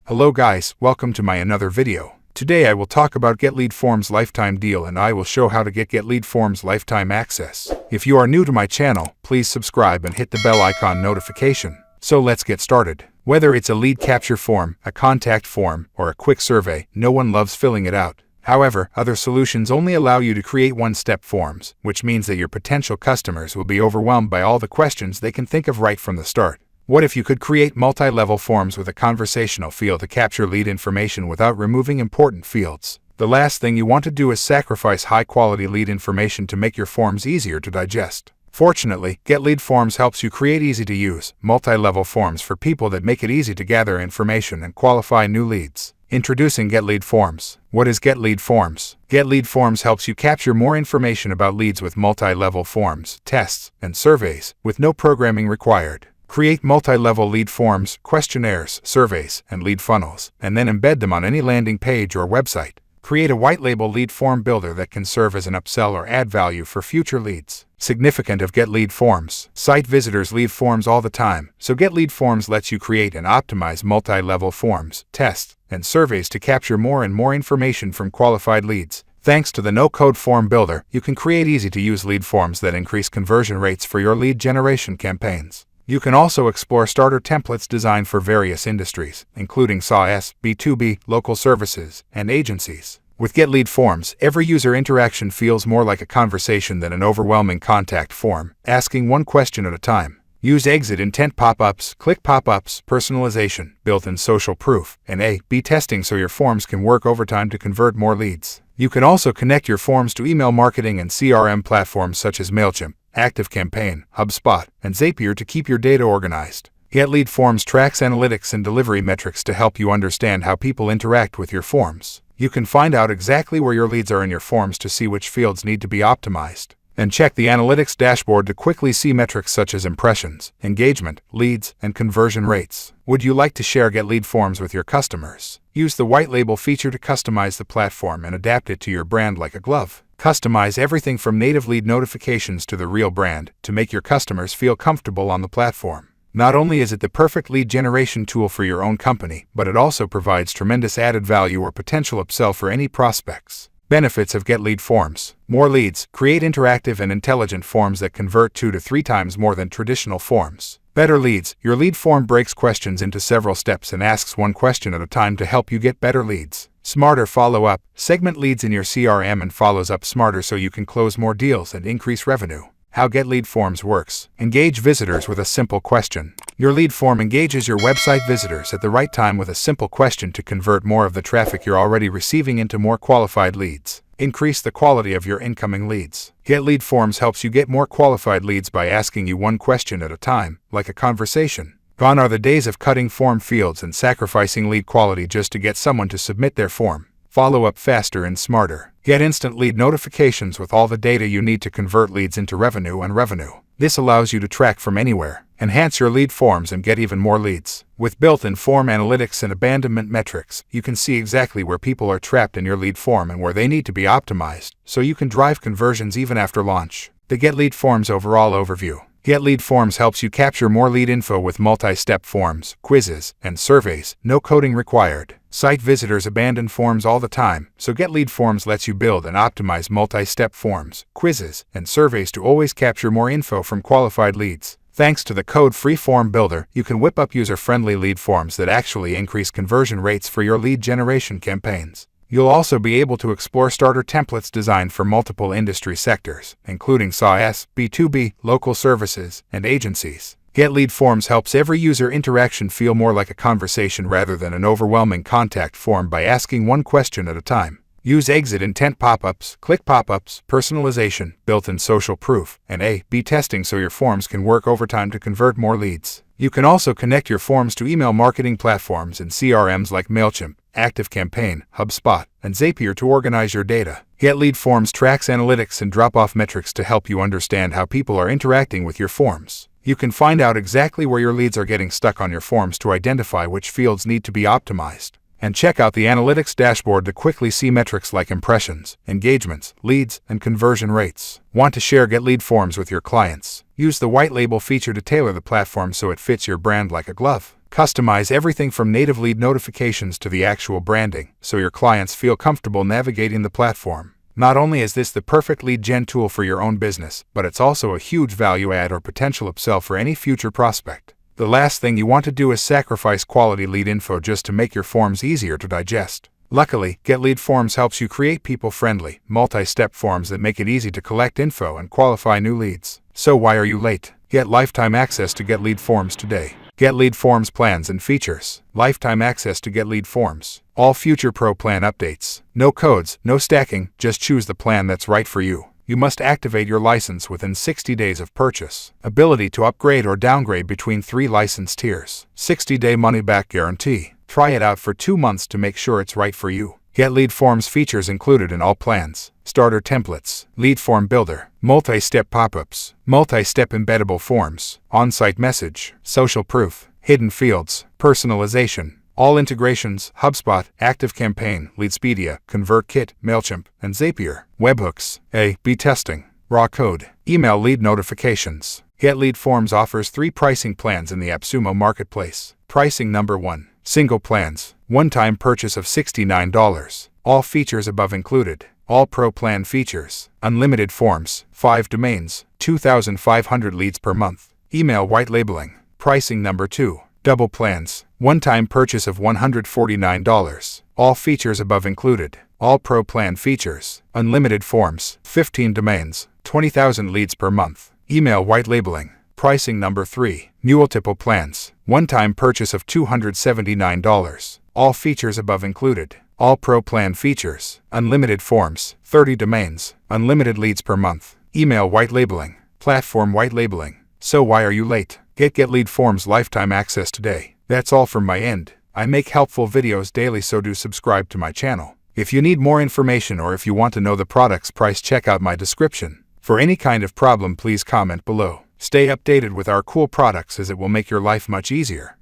Hello guys, welcome to my another video. Today I will talk about GetLeadForms Lifetime deal and I will show how to get GetLeadForms Lifetime access. If you are new to my channel, please subscribe and hit the bell icon notification. So let's get started. Whether it's a lead capture form, a contact form, or a quick survey, no one loves filling it out. However, other solutions only allow you to create one-step forms, which means that your potential customers will be overwhelmed by all the questions they can think of right from the start. What if you could create multi-level forms with a conversational field to capture lead information without removing important fields? The last thing you want to do is sacrifice high-quality lead information to make your forms easier to digest. Fortunately, GetLeadForms helps you create easy-to-use, multi-level forms for people that make it easy to gather information and qualify new leads. Introducing GetLeadForms. What is GetLeadForms? GetLeadForms helps you capture more information about leads with multi-level forms, tests, and surveys, with no programming required. Create multi-level lead forms, questionnaires, surveys, and lead funnels, and then embed them on any landing page or website. Create a white-label lead form builder that can serve as an upsell or add value for future leads. Significant of GetLeadForms. Site visitors leave forms all the time, so GetLeadForms lets you create and optimize multi-level forms, tests, and surveys to capture more and more information from qualified leads. Thanks to the no-code form builder, you can create easy-to-use lead forms that increase conversion rates for your lead generation campaigns. You can also explore starter templates designed for various industries, including SaaS, B2B, local services, and agencies. With GetLeadForms, every user interaction feels more like a conversation than an overwhelming contact form, asking one question at a time. Use exit intent pop-ups, click pop-ups, personalization, built-in social proof, and A/B testing so your forms can work overtime to convert more leads. You can also connect your forms to email marketing and CRM platforms such as MailChimp, ActiveCampaign, HubSpot, and Zapier to keep your data organized. GetLeadForms tracks analytics and delivery metrics to help you understand how people interact with your forms. You can find out exactly where your leads are in your forms to see which fields need to be optimized. And check the analytics dashboard to quickly see metrics such as impressions, engagement, leads, and conversion rates. Would you like to share GetLeadForms with your customers? Use the white label feature to customize the platform and adapt it to your brand like a glove. Customize everything from native lead notifications to the real brand to make your customers feel comfortable on the platform. Not only is it the perfect lead generation tool for your own company, but it also provides tremendous added value or potential upsell for any prospects. Benefits of GetLeadForms. More leads. Create interactive and intelligent forms that convert 2 to 3 times more than traditional forms. Better leads. Your lead form breaks questions into several steps and asks one question at a time to help you get better leads. Smarter follow-up. Segment leads in your CRM and follows up smarter so you can close more deals and increase revenue. How GetLeadForms works. Engage visitors with a simple question. Your lead form engages your website visitors at the right time with a simple question to convert more of the traffic you're already receiving into more qualified leads. Increase the quality of your incoming leads. GetLeadForms helps you get more qualified leads by asking you one question at a time, like a conversation. Gone are the days of cutting form fields and sacrificing lead quality just to get someone to submit their form. Follow up faster and smarter. Get instant lead notifications with all the data you need to convert leads into revenue. This allows you to track from anywhere. Enhance your lead forms and get even more leads. With built-in form analytics and abandonment metrics, you can see exactly where people are trapped in your lead form and where they need to be optimized, so you can drive conversions even after launch. The GetLeadForms overall overview. GetLeadForms helps you capture more lead info with multi-step forms, quizzes, and surveys, no coding required. Site visitors abandon forms all the time, so GetLeadForms lets you build and optimize multi-step forms, quizzes, and surveys to always capture more info from qualified leads. Thanks to the code-free form builder, you can whip up user-friendly lead forms that actually increase conversion rates for your lead generation campaigns. You'll also be able to explore starter templates designed for multiple industry sectors, including SaaS, B2B, local services, and agencies. GetLeadForms helps every user interaction feel more like a conversation rather than an overwhelming contact form by asking one question at a time. Use exit intent pop-ups, click pop-ups, personalization, built-in social proof, and A/B testing so your forms can work overtime to convert more leads. You can also connect your forms to email marketing platforms and CRMs like MailChimp, ActiveCampaign, HubSpot, and Zapier to organize your data. GetLeadForms tracks analytics and drop-off metrics to help you understand how people are interacting with your forms. You can find out exactly where your leads are getting stuck on your forms to identify which fields need to be optimized. And check out the analytics dashboard to quickly see metrics like impressions, engagements, leads, and conversion rates. Want to share GetLeadForms with your clients? Use the white label feature to tailor the platform so it fits your brand like a glove. Customize everything from native lead notifications to the actual branding, so your clients feel comfortable navigating the platform. Not only is this the perfect lead gen tool for your own business, but it's also a huge value add or potential upsell for any future prospect. The last thing you want to do is sacrifice quality lead info just to make your forms easier to digest. Luckily, GetLeadForms helps you create people-friendly, multi-step forms that make it easy to collect info and qualify new leads. So why are you late? Get lifetime access to GetLeadForms today. GetLeadForms plans and features. Lifetime access to GetLeadForms. All future Pro plan updates. No codes, no stacking, just choose the plan that's right for you. You must activate your license within 60 days of purchase. Ability to upgrade or downgrade between 3 license tiers. 60-day money-back guarantee. Try it out for 2 months to make sure it's right for you. GetLeadForms features included in all plans. Starter templates, lead form builder, multi-step pop-ups, multi-step embeddable forms, on-site message, social proof, hidden fields, personalization, all integrations, HubSpot, ActiveCampaign, Leadspedia, ConvertKit, MailChimp, and Zapier, webhooks, A/B testing, raw code, email lead notifications. GetLeadForms offers 3 pricing plans in the AppSumo marketplace. Pricing number 1. Single plans, one-time purchase of $69. All features above included. All Pro plan features. Unlimited forms, 5 domains, 2,500 leads per month. Email white labeling. Pricing number 2. Double plans, one-time purchase of $149. All features above included. All Pro plan features. Unlimited forms, 15 domains, 20,000 leads per month. Email white labeling. Pricing number 3. Multiple plans, one-time purchase of $279. All features above included. All Pro plan features. Unlimited forms, 30 domains, unlimited leads per month. Email white labeling. Platform white labeling. So why are you late? Get GetLeadForms lifetime access today. That's all from my end. I make helpful videos daily, so do subscribe to my channel. If you need more information or if you want to know the product's price, check out my description. For any kind of problem, please comment below. Stay updated with our cool products, as it will make your life much easier.